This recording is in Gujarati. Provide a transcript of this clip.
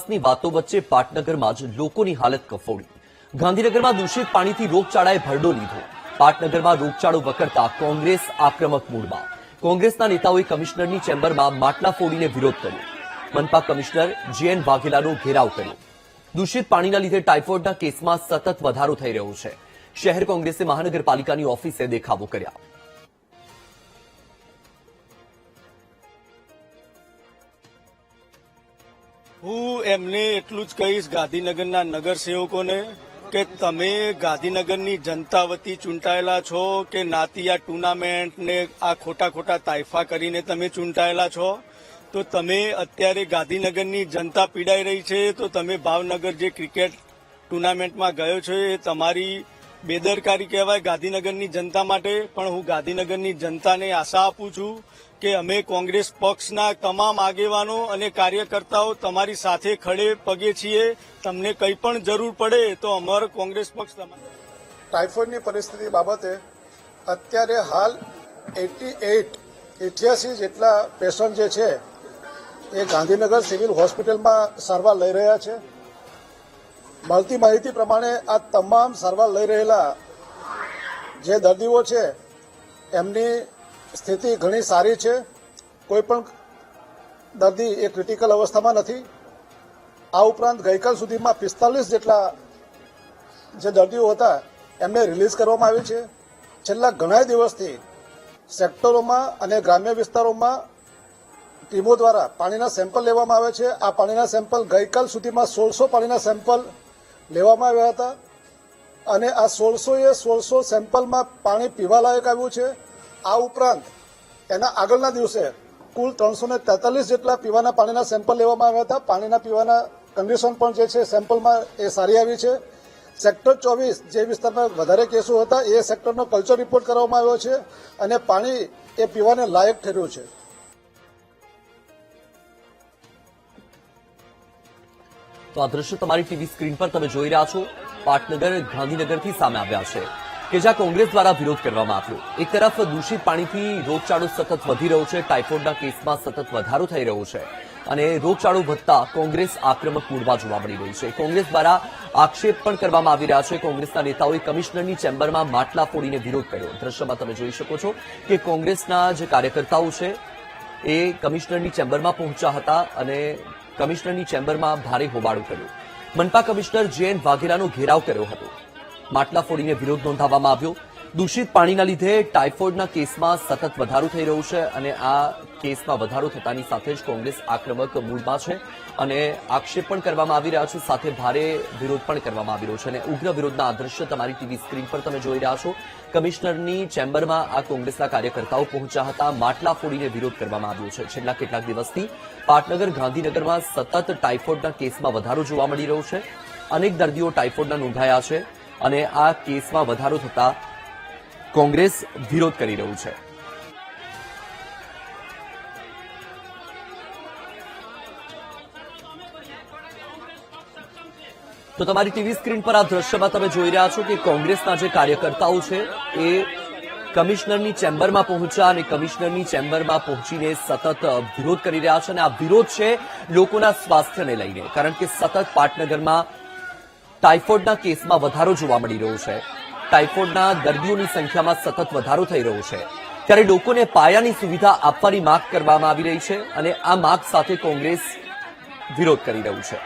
વિશ્વાસની વાતો વચ્ચે પાટનગરમાં જ લોકોની હાલત કફોડી। ગાંધીનગરમાં દૂષિત પાણીથી રોગચાળાએ ભરડો લીધો। પાટનગરમાં રોગચાળો વકરતા કોંગ્રેસ આક્રમક મૂડમાં। કોંગ્રેસના નેતાઓએ કમિશનરની ચેમ્બરમાં માટલા ફોડીને વિરોધ કર્યો। મનપા કમિશનર જે.એન. વાઘેલાનો ઘેરાવ કર્યો। દૂષિત પાણીના લીધે ટાઇફોઇડના કેસમાં સતત વધારો થઈ રહ્યો છે। શહેર કોંગ્રેસે મહાનગરપાલિકાની ઓફિસે દેખાવો કર્યા। હું એમને એટલું જ કહીશ ગાંધીનગરના નગરસેવકોને કે તમે ગાંધીનગરની જનતા વતી ચૂંટાયેલા છો કે નાતિયા ટુર્નામેન્ટ ને આ ખોટા તાઇફા કરીને તમે ચૂંટાયેલા છો, તો તમે અત્યારે ગાંધીનગરની જનતા પીડાઈ રહી છે, તો તમે ભાવનગર જે ક્રિકેટ ટુર્નામેન્ટમાં ગયો છો એ તમારી બેદરકારી કહેવાય ગાંધીનગરની જનતા માટે। પણ હું ગાંધીનગરની જનતાને આશા આપું છું કે અમે કોંગ્રેસ પક્ષના તમામ આગેવાનો અને કાર્યકર્તાઓ તમારી સાથે ખડે પગે છીએ। તમને કંઈ પણ જરૂર પડે તો અમારો કોંગ્રેસ પક્ષ ટાઇફોઇડની પરિસ્થિતિ બાબતે અત્યારે હાલ 88 જેટલા પેશન્ટ જે છે એ ગાંધીનગર સિવિલ હોસ્પિટલમાં સારવાર લઈ રહ્યા છે। મળતી માહિતી પ્રમાણે આ તમામ સારવાર લઈ રહેલા જે દર્દીઓ છે એમની સ્થિતિ ઘણી સારી છે। કોઈ પણ દર્દી એ ક્રિટિકલ અવસ્થામાં નથી। આ ઉપરાંત ગઈકાલ સુધીમાં 45 જેટલા જે દર્દીઓ હતા એમને રિલીઝ કરવામાં આવી છે। છેલ્લા ઘણા દિવસથી સેક્ટરોમાં અને ગ્રામ્ય વિસ્તારોમાં ટીમો દ્વારા પાણીના સેમ્પલ લેવામાં આવે છે। આ પાણીના સેમ્પલ ગઈકાલ સુધીમાં 1600 પાણીના સેમ્પલ લેવામાં આવ્યા હતા અને આ 1600 સેમ્પલમાં પાણી પીવાલાયક આવ્યું છે। આ ઉપરાંત એના આગળના દિવસે કુલ 343 જેટલા પીવાના પાણીના સેમ્પલ લેવામાં આવ્યા હતા। પાણીના પીવાના કન્ડિશન પણ જે છે સેમ્પલમાં એ સારી આવી છે। સેક્ટર 24 જે વિસ્તારમાં વધારે કેસો હતા એ સેક્ટરનો કલ્ચર રિપોર્ટ કરવામાં આવ્યો છે અને પાણી એ પીવાને લાયક ઠર્યું છે। તો આ દ્રશ્ય તમારી ટીવી સ્ક્રીન પર તમે જોઈ રહ્યા છો। પાટનગર ગાંધીનગરથી સામે આવ્યા છે કે જ્યાં કોંગ્રેસ દ્વારા વિરોધ કરવામાં આવ્યો। એક તરફ દૂષિત પાણીથી રોગચાળો સતત વધી રહ્યો છે, ટાઇફોઇડના કેસમાં સતત વધારો થઈ રહ્યો છે અને રોગચાળો વધતા કોંગ્રેસ આક્રમક મૂડમાં જોવા મળી રહી છે। કોંગ્રેસ દ્વારા આક્ષેપ પણ કરવામાં આવી રહ્યા છે। કોંગ્રેસના નેતાઓએ કમિશનરની ચેમ્બરમાં માટલા ફોડીને વિરોધ કર્યો। દ્રશ્યમાં તમે જોઈ શકો છો કે કોંગ્રેસના જે કાર્યકર્તાઓ છે એ કમિશનરની ચેમ્બરમાં પહોંચ્યા હતા અને કમિશનરની ચેમ્બરમાં ભારે હોબાળો કર્યો। મનપા કમિશનર જે.એન. વાઘેલાનો ઘેરાવ કર્યો હતો। માટલા ફોડીને વિરોધ નોંધાવવામાં આવ્યો। દૂષિત પાણીના લીધે ટાઇફોઇડના કેસમાં સતત વધારો થઈ રહ્યો છે અને આ કેસમાં વધારો થતાની સાથે જ કોંગ્રેસ આક્રમક મૂડમાં છે અને આક્ષેપ પણ કરવામાં આવી રહ્યા છે, સાથે ભારે વિરોધ પણ કરવામાં આવી રહ્યો છે અને ઉગ્ર વિરોધના આ દ્રશ્ય તમારી ટીવી સ્ક્રીન પર તમે જોઈ રહ્યા છો। કમિશનરની ચેમ્બરમાં આ કોંગ્રેસના કાર્યકર્તાઓ પહોંચ્યા હતા। માટલા ફોડીને વિરોધ કરવામાં આવ્યો છે। છેલ્લા કેટલાક દિવસથી પાટનગર ગાંધીનગરમાં સતત ટાઇફોઇડના કેસમાં વધારો જોવા મળી રહ્યો છે। અનેક દર્દીઓ ટાઇફોઇડના નોંધાયા છે અને આ કેસમાં વધારો થતા કોંગ્રેસ વિરોધ કરી રહ્યું છે। તો તમારી ટીવી સ્ક્રીન પર આ દ્રશ્યમાં તમે જોઈ રહ્યા છો કે કોંગ્રેસના જે કાર્યકર્તાઓ છે એ કમિશનરની ચેમ્બરમાં પહોંચ્યા અને કમિશનરની ચેમ્બરમાં પહોંચીને સતત વિરોધ કરી રહ્યા છે અને આ વિરોધ છે લોકોના સ્વાસ્થ્યને લઈને, કારણ કે સતત પાટનગરમાં ટાઇફોઇડના કેસમાં વધારો જોવા મળી રહ્યો છે। ટાઇફોઇડના દર્દીઓની સંખ્યામાં સતત વધારો થઈ રહ્યો છે, ત્યારે લોકોને પાયાની સુવિધા આપવાની માંગ કરવામાં આવી રહી છે અને આ માંગ સાથે કોંગ્રેસ વિરોધ કરી રહ્યું છે।